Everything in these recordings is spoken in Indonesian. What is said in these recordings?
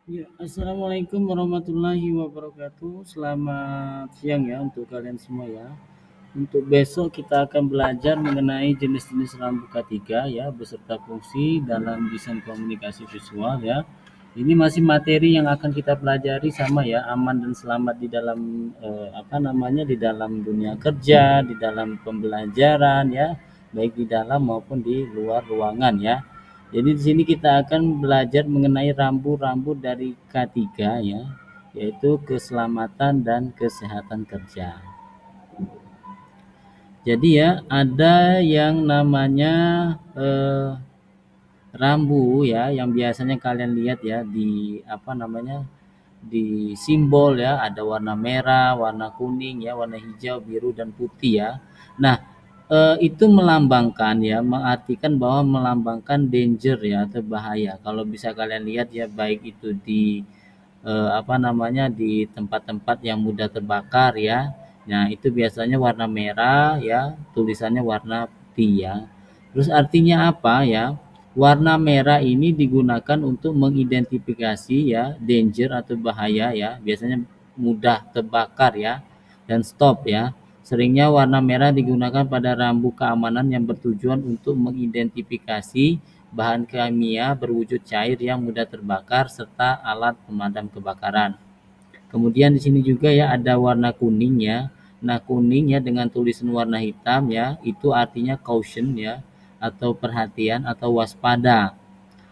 Ya, assalamualaikum warahmatullahi wabarakatuh. Selamat siang ya untuk kalian semua ya. Untuk besok kita akan belajar mengenai jenis-jenis rambu K3 ya beserta fungsi dalam desain komunikasi visual ya. Ini masih materi yang akan kita pelajari sama ya, aman dan selamat di dalam di dalam dunia kerja, di dalam pembelajaran ya, baik di dalam maupun di luar ruangan ya. Jadi di sini kita akan belajar mengenai rambu-rambu dari K3 ya, yaitu keselamatan dan kesehatan kerja. Jadi ya, ada yang namanya eh, rambu ya, yang biasanya kalian lihat ya di di simbol ya, ada warna merah, warna kuning ya, warna hijau, biru dan putih ya. Nah, itu melambangkan ya, mengartikan bahwa melambangkan danger ya atau bahaya. Kalau bisa kalian lihat ya, baik itu di di tempat-tempat yang mudah terbakar ya. Nah, itu biasanya warna merah ya, tulisannya warna putih ya. Terus artinya apa ya? Warna merah ini digunakan untuk mengidentifikasi ya danger atau bahaya ya, biasanya mudah terbakar ya, dan stop ya. Seringnya warna merah digunakan pada rambu keamanan yang bertujuan untuk mengidentifikasi bahan kimia berwujud cair yang mudah terbakar serta alat pemadam kebakaran. Kemudian di sini juga ya ada warna kuning ya. Nah, kuning ya dengan tulisan warna hitam ya, itu artinya caution ya, atau perhatian atau waspada.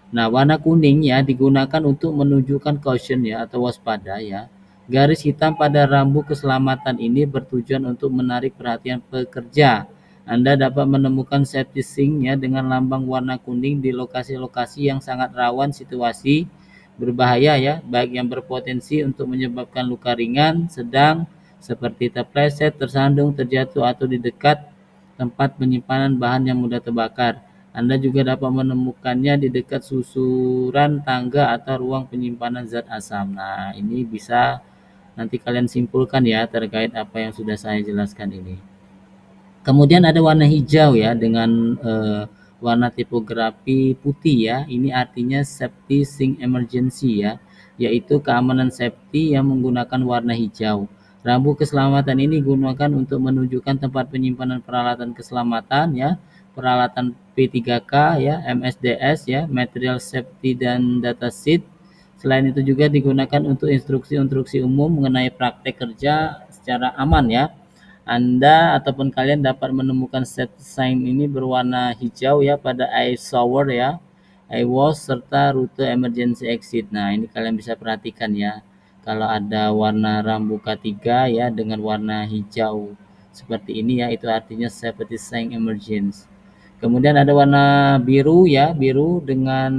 Nah, warna kuning ya digunakan untuk menunjukkan caution ya atau waspada ya. Garis hitam pada rambu keselamatan ini bertujuan untuk menarik perhatian pekerja. Anda dapat menemukan safety sign ya dengan lambang warna kuning di lokasi-lokasi yang sangat rawan situasi berbahaya ya, baik yang berpotensi untuk menyebabkan luka ringan, sedang, seperti terpleset, tersandung, terjatuh atau di dekat tempat penyimpanan bahan yang mudah terbakar. Anda juga dapat menemukannya di dekat susuran tangga atau ruang penyimpanan zat asam. Nah, ini bisa nanti kalian simpulkan ya terkait apa yang sudah saya jelaskan ini. Kemudian ada warna hijau ya dengan warna tipografi putih ya. Ini artinya safety sync emergency ya, yaitu keamanan safety yang menggunakan warna hijau. Rambu keselamatan ini digunakan untuk menunjukkan tempat penyimpanan peralatan keselamatan ya, peralatan P3K ya, MSDS ya, material safety dan data sheet. Selain itu juga digunakan untuk instruksi-instruksi umum mengenai praktek kerja secara aman ya. Anda ataupun kalian dapat menemukan set sign ini berwarna hijau ya pada air shower ya, air wash serta rute emergency exit. Nah, ini kalian bisa perhatikan ya. Kalau ada warna rambu K3 ya dengan warna hijau seperti ini ya, itu artinya safety sign emergency. Kemudian ada warna biru ya, biru dengan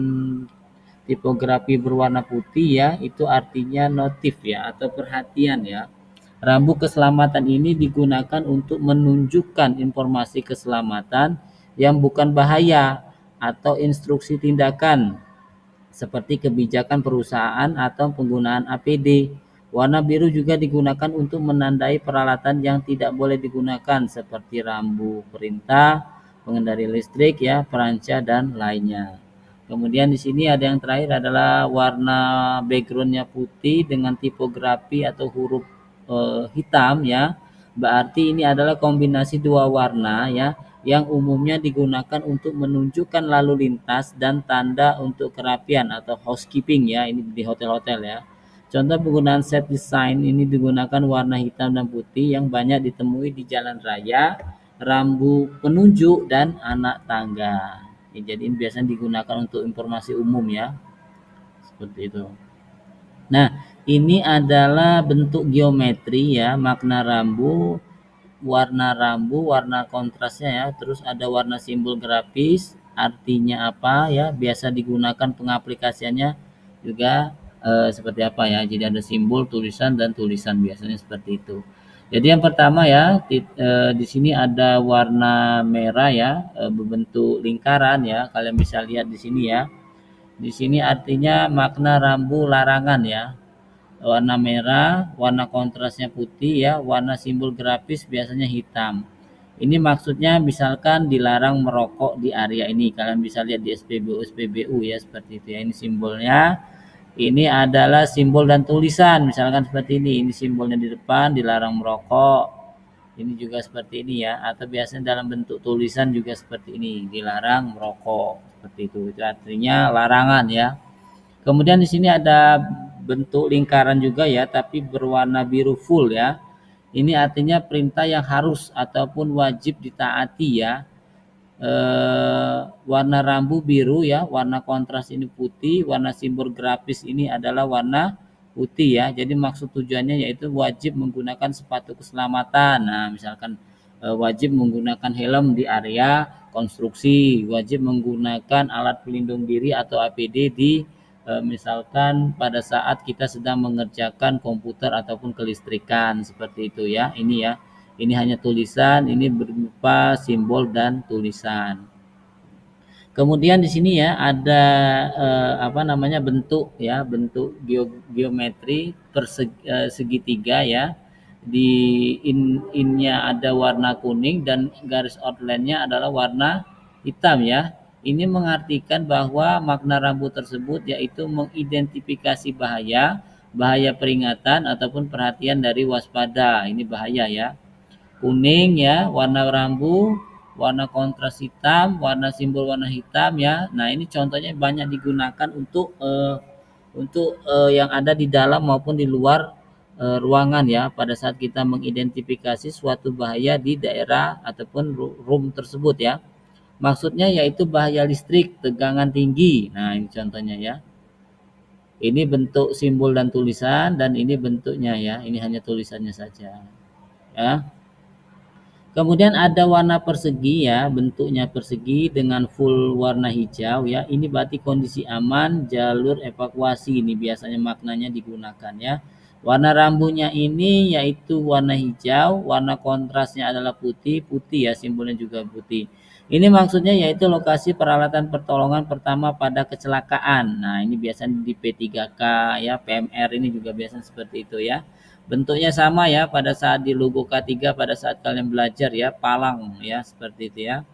tipografi berwarna putih ya, itu artinya notif ya atau perhatian ya. Rambu keselamatan ini digunakan untuk menunjukkan informasi keselamatan yang bukan bahaya atau instruksi tindakan seperti kebijakan perusahaan atau penggunaan APD. Warna biru juga digunakan untuk menandai peralatan yang tidak boleh digunakan seperti rambu perintah, pengendali listrik ya, peranca dan lainnya. Kemudian di sini ada yang terakhir adalah warna backgroundnya putih dengan tipografi atau huruf hitam ya. Berarti ini adalah kombinasi dua warna ya yang umumnya digunakan untuk menunjukkan lalu lintas dan tanda untuk kerapian atau housekeeping ya, ini di hotel-hotel ya. Contoh penggunaan set design ini digunakan warna hitam dan putih yang banyak ditemui di jalan raya, rambu penunjuk dan anak tangga. Ya, jadi ini biasanya digunakan untuk informasi umum ya, seperti itu. Nah, ini adalah bentuk geometri ya, makna rambu, warna kontrasnya ya, terus ada warna simbol grafis, artinya apa ya, biasa digunakan pengaplikasiannya juga seperti apa ya. Jadi ada simbol, tulisan dan tulisan biasanya seperti itu. Jadi yang pertama ya, di sini ada warna merah ya, berbentuk lingkaran ya. Kalian bisa lihat di sini ya. Di sini artinya makna rambu larangan ya. Warna merah, warna kontrasnya putih ya, warna simbol grafis biasanya hitam. Ini maksudnya misalkan dilarang merokok di area ini. Kalian bisa lihat di SPBU SPBU ya seperti itu ya. Ini simbolnya. Ini adalah simbol dan tulisan, misalkan seperti ini simbolnya di depan, dilarang merokok. Ini juga seperti ini ya, atau biasanya dalam bentuk tulisan juga seperti ini, dilarang merokok, seperti itu. Itu artinya larangan ya. Kemudian di sini ada bentuk lingkaran juga ya, tapi berwarna biru full ya. Ini artinya perintah yang harus ataupun wajib ditaati ya. Warna rambu biru ya, warna kontras ini putih, warna simbol grafis ini adalah warna putih ya. Jadi maksud tujuannya yaitu wajib menggunakan sepatu keselamatan. Nah, misalkan wajib menggunakan helm di area konstruksi, wajib menggunakan alat pelindung diri atau APD di misalkan pada saat kita sedang mengerjakan komputer ataupun kelistrikan seperti itu ya. Ini ya. Ini hanya tulisan, ini berupa simbol dan tulisan. Kemudian di sini ya ada apa namanya bentuk ya, bentuk geometri segitiga ya. Di innya ada warna kuning dan garis outline-nya adalah warna hitam ya. Ini mengartikan bahwa makna rambu tersebut yaitu mengidentifikasi bahaya, bahaya peringatan ataupun perhatian dari waspada. Ini bahaya ya. Kuning ya, warna rambu, warna kontras hitam, warna simbol warna hitam ya. Nah, ini contohnya banyak digunakan untuk yang ada di dalam maupun di luar ruangan ya, pada saat kita mengidentifikasi suatu bahaya di daerah ataupun room tersebut ya. Maksudnya yaitu bahaya listrik, tegangan tinggi. Nah, ini contohnya ya. Ini bentuk simbol dan tulisan dan ini bentuknya ya. Ini hanya tulisannya saja. Ya. Kemudian ada warna persegi ya, bentuknya persegi dengan full warna hijau ya. Ini berarti kondisi aman, jalur evakuasi ini biasanya maknanya digunakan ya. Warna rambunya ini yaitu warna hijau, warna kontrasnya adalah putih, putih ya, simbolnya juga putih. Ini maksudnya yaitu lokasi peralatan pertolongan pertama pada kecelakaan. Nah, ini biasanya di P3K ya, PMR ini juga biasanya seperti itu ya. Bentuknya sama ya pada saat di logo K3 pada saat kalian belajar ya, palang ya seperti itu ya.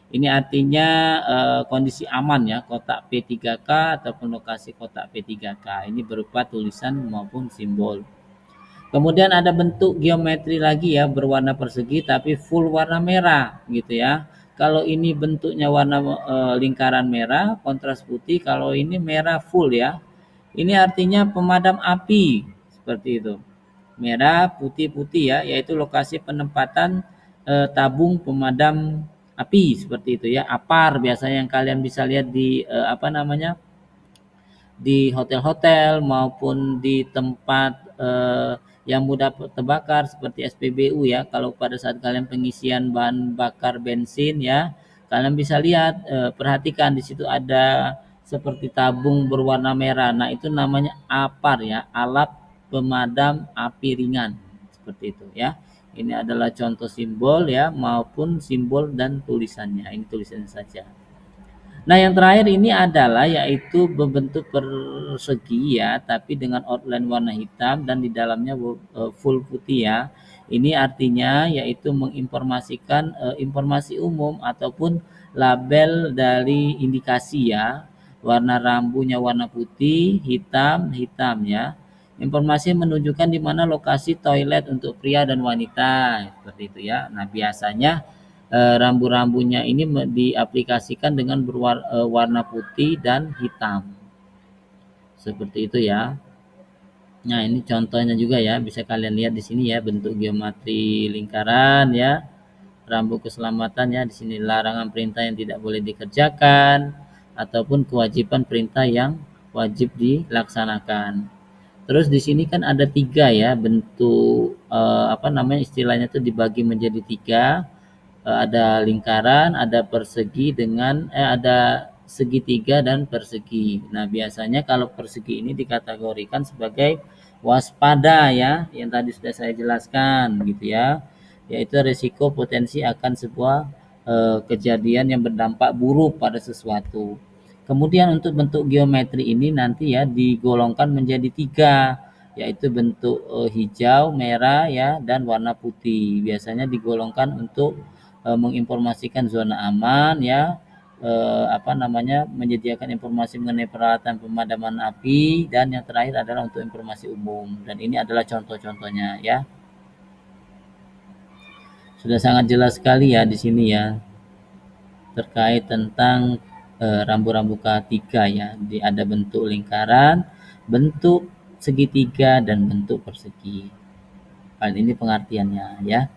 Ini artinya kondisi aman ya, kotak P3K ataupun lokasi kotak P3K. Ini berupa tulisan maupun simbol. Kemudian ada bentuk geometri lagi ya, berwarna persegi tapi full warna merah gitu ya. Kalau ini bentuknya warna lingkaran merah, kontras putih. Kalau ini merah full ya. Ini artinya pemadam api seperti itu. Merah, putih-putih ya, yaitu lokasi penempatan tabung pemadam api seperti itu ya. APAR biasanya yang kalian bisa lihat di apa namanya? Di hotel-hotel maupun di tempat yang mudah terbakar seperti SPBU ya. Kalau pada saat kalian pengisian bahan bakar bensin ya, kalian bisa lihat perhatikan di situ ada seperti tabung berwarna merah. Nah, itu namanya APAR ya, alat pemadam api ringan. Seperti itu ya. Ini adalah contoh simbol ya maupun simbol dan tulisannya. Ini tulisannya saja. Nah, yang terakhir ini adalah yaitu berbentuk persegi ya, tapi dengan outline warna hitam dan di dalamnya full putih ya. Ini artinya yaitu menginformasikan informasi umum ataupun label dari indikasi ya. Warna rambunya warna putih, hitam, hitam ya. Informasi menunjukkan di mana lokasi toilet untuk pria dan wanita seperti itu ya. Nah, biasanya rambu-rambunya ini diaplikasikan dengan berwarna putih dan hitam. Seperti itu ya. Nah, ini contohnya juga ya, bisa kalian lihat di sini ya, bentuk geometri lingkaran ya. Rambu keselamatan ya, di sini larangan perintah yang tidak boleh dikerjakan ataupun kewajiban perintah yang wajib dilaksanakan. Terus di sini kan ada 3 ya bentuk apa namanya istilahnya itu dibagi menjadi 3. Ada lingkaran, ada persegi dengan ada segitiga dan persegi. Nah, biasanya kalau persegi ini dikategorikan sebagai waspada ya, yang tadi sudah saya jelaskan gitu ya, yaitu risiko potensi akan sebuah kejadian yang berdampak buruk pada sesuatu. Kemudian untuk bentuk geometri ini nanti ya digolongkan menjadi 3, yaitu bentuk hijau, merah ya dan warna putih. Biasanya digolongkan untuk menginformasikan zona aman ya, menyediakan informasi mengenai peralatan pemadaman api, dan yang terakhir adalah untuk informasi umum. Dan ini adalah contoh-contohnya ya. Sudah sangat jelas sekali ya di sini ya terkait tentang rambu-rambu K3 ya. Ada bentuk lingkaran, bentuk segitiga, dan bentuk persegi. Hal ini pengertiannya ya.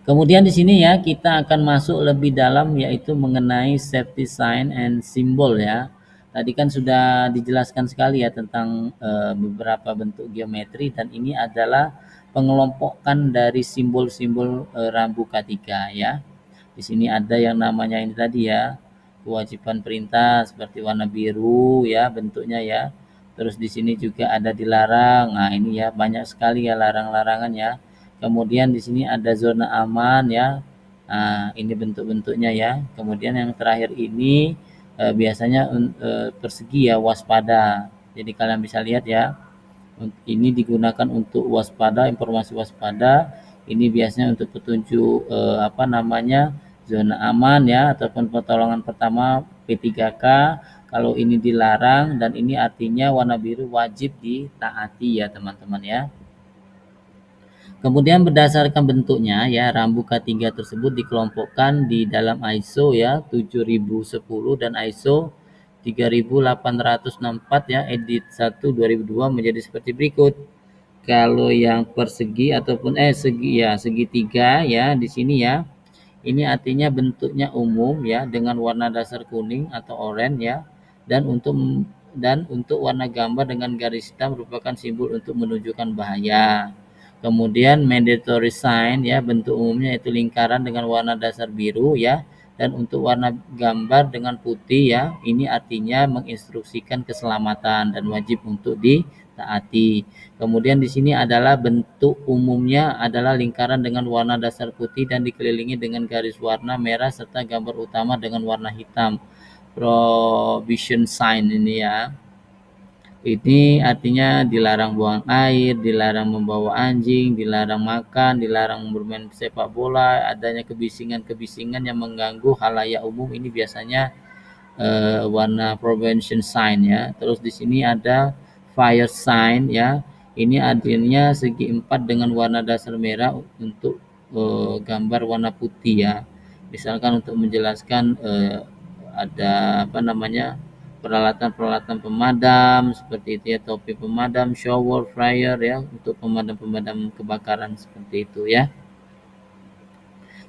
Kemudian di sini ya kita akan masuk lebih dalam yaitu mengenai safety sign and symbol ya. Tadi kan sudah dijelaskan sekali ya tentang beberapa bentuk geometri, dan ini adalah pengelompokan dari simbol-simbol rambu K3 ya. Di sini ada yang namanya ini tadi ya, kewajiban perintah seperti warna biru ya bentuknya ya. Terus di sini juga ada dilarang. Nah, ini ya banyak sekali ya larang-larangan ya. Kemudian di sini ada zona aman ya. Nah, ini bentuk-bentuknya ya. Kemudian yang terakhir ini biasanya persegi ya, waspada. Jadi kalian bisa lihat ya. Ini digunakan untuk waspada, informasi waspada. Ini biasanya untuk petunjuk zona aman ya, ataupun pertolongan pertama P3K. Kalau ini dilarang, dan ini artinya warna biru wajib ditaati ya teman-teman ya. Kemudian berdasarkan bentuknya ya, rambu K3 tersebut dikelompokkan di dalam ISO ya 7010 dan ISO 3864 ya edit 1 2002 menjadi seperti berikut. Kalau yang persegi ataupun segitiga ya di sini ya. Ini artinya bentuknya umum ya dengan warna dasar kuning atau oranye ya, dan untuk warna gambar dengan garis hitam merupakan simbol untuk menunjukkan bahaya. Kemudian mandatory sign ya, bentuk umumnya itu lingkaran dengan warna dasar biru ya, dan untuk warna gambar dengan putih ya, ini artinya menginstruksikan keselamatan dan wajib untuk ditaati. Kemudian di sini adalah bentuk umumnya adalah lingkaran dengan warna dasar putih dan dikelilingi dengan garis warna merah serta gambar utama dengan warna hitam. Prohibition sign ini ya. Ini artinya dilarang buang air, dilarang membawa anjing, dilarang makan, dilarang bermain sepak bola, adanya kebisingan-kebisingan yang mengganggu halayak umum. Ini biasanya warna prevention sign ya. Terus di sini ada fire sign ya. Ini artinya segi empat dengan warna dasar merah untuk gambar warna putih ya. Misalkan untuk menjelaskan ada peralatan-peralatan pemadam seperti itu ya, topi pemadam, shower, fryer ya untuk pemadam-pemadam kebakaran seperti itu ya.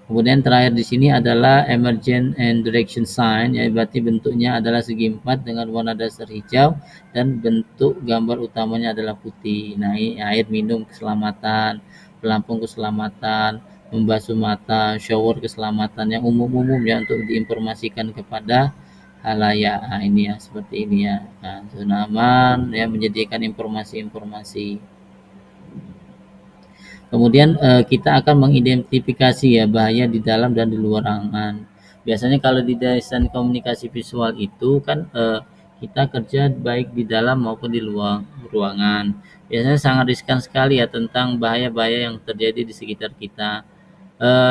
Kemudian terakhir di sini adalah emergent and direction sign ya, berarti bentuknya adalah segi empat dengan warna dasar hijau dan bentuk gambar utamanya adalah putih. Nah, ini air minum keselamatan, pelampung keselamatan, membasuh mata, shower keselamatan yang umum-umum ya untuk diinformasikan kepada halayak. Nah, ini ya seperti ini ya. Nah, zona aman ya menyediakan informasi-informasi. Kemudian kita akan mengidentifikasi ya bahaya di dalam dan di luar ruangan. Biasanya kalau di desain komunikasi visual itu kan kita kerja baik di dalam maupun di luar ruangan. Biasanya sangat riskan sekali ya tentang bahaya-bahaya yang terjadi di sekitar kita.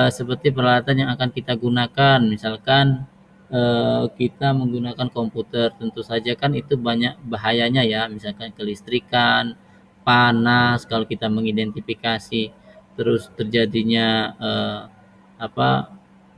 Seperti peralatan yang akan kita gunakan, misalkan kita menggunakan komputer, tentu saja kan itu banyak bahayanya ya, misalkan kelistrikan, panas kalau kita mengidentifikasi, terus terjadinya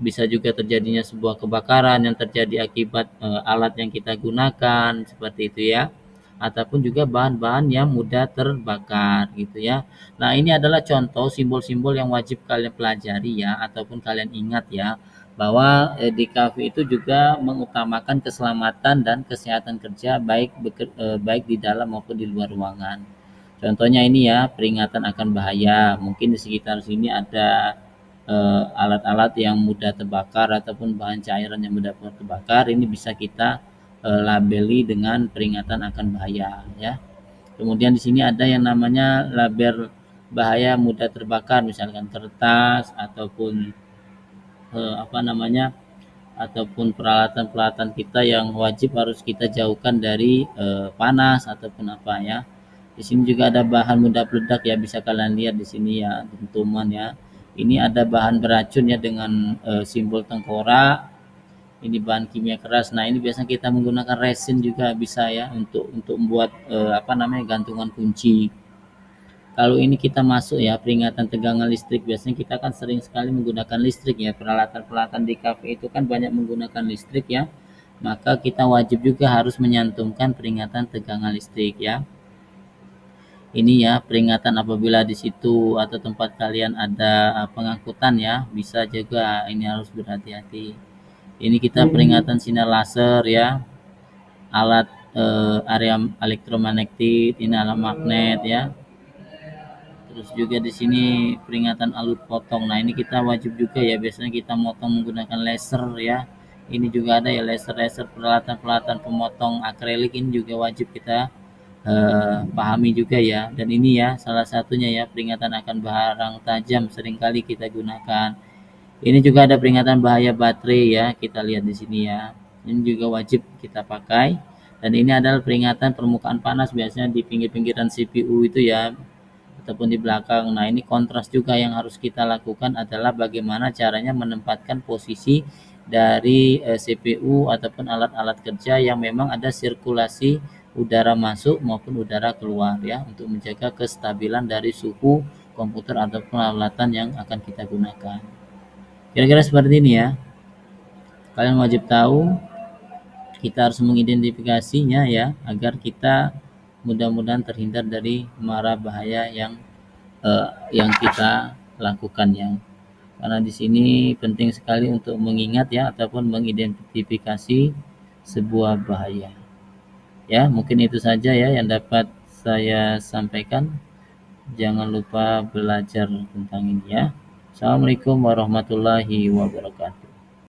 bisa juga terjadinya sebuah kebakaran yang terjadi akibat alat yang kita gunakan seperti itu ya, ataupun juga bahan-bahan yang mudah terbakar gitu ya. Nah, ini adalah contoh simbol-simbol yang wajib kalian pelajari ya, ataupun kalian ingat ya, bahwa di kafe itu juga mengutamakan keselamatan dan kesehatan kerja baik di dalam maupun di luar ruangan. Contohnya ini ya, peringatan akan bahaya. Mungkin di sekitar sini ada alat-alat yang mudah terbakar ataupun bahan cairan yang mudah terbakar. Ini bisa kita labeli dengan peringatan akan bahaya ya. Kemudian di sini ada yang namanya label bahaya mudah terbakar, misalkan kertas ataupun ataupun peralatan-peralatan kita yang wajib harus kita jauhkan dari panas ataupun apa ya. Di sini juga ada bahan mudah meledak ya, bisa kalian lihat di sini ya, dentuman ya. Ini ada bahan beracun ya dengan simbol tengkorak. Ini bahan kimia keras. Nah, ini biasanya kita menggunakan resin juga bisa ya untuk membuat apa namanya gantungan kunci. Kalau ini kita masuk ya peringatan tegangan listrik, biasanya kita kan sering sekali menggunakan listrik ya, peralatan-peralatan di kafe itu kan banyak menggunakan listrik ya, maka kita wajib juga harus menyantumkan peringatan tegangan listrik ya. Ini ya peringatan apabila di situ atau tempat kalian ada pengangkutan ya, bisa juga ini harus berhati-hati. Ini kita peringatan sinar laser ya, alat area elektromagnetik, ini alat magnet ya. Terus juga di sini peringatan alut potong. Nah, ini kita wajib juga ya, biasanya kita motong menggunakan laser ya. Ini juga ada ya laser-laser, peralatan-peralatan pemotong akrilik ini juga wajib kita pahami juga ya. Dan ini ya salah satunya ya peringatan akan barang tajam seringkali kita gunakan. Ini juga ada peringatan bahaya baterai ya, kita lihat di sini ya. Ini juga wajib kita pakai. Dan ini adalah peringatan permukaan panas, biasanya di pinggir-pinggiran CPU itu ya, ataupun di belakang. Nah, ini kontras juga yang harus kita lakukan adalah bagaimana caranya menempatkan posisi dari CPU ataupun alat-alat kerja yang memang ada sirkulasi udara masuk maupun udara keluar ya, untuk menjaga kestabilan dari suhu komputer ataupun peralatan yang akan kita gunakan. Kira-kira seperti ini ya. Kalian wajib tahu, kita harus mengidentifikasinya ya, agar kita mudah-mudahan terhindar dari mara bahaya yang kita lakukan ya. Karena di sini penting sekali untuk mengingat ya ataupun mengidentifikasi sebuah bahaya. Ya, mungkin itu saja ya yang dapat saya sampaikan. Jangan lupa belajar tentang ini ya. Assalamualaikum warahmatullahi wabarakatuh.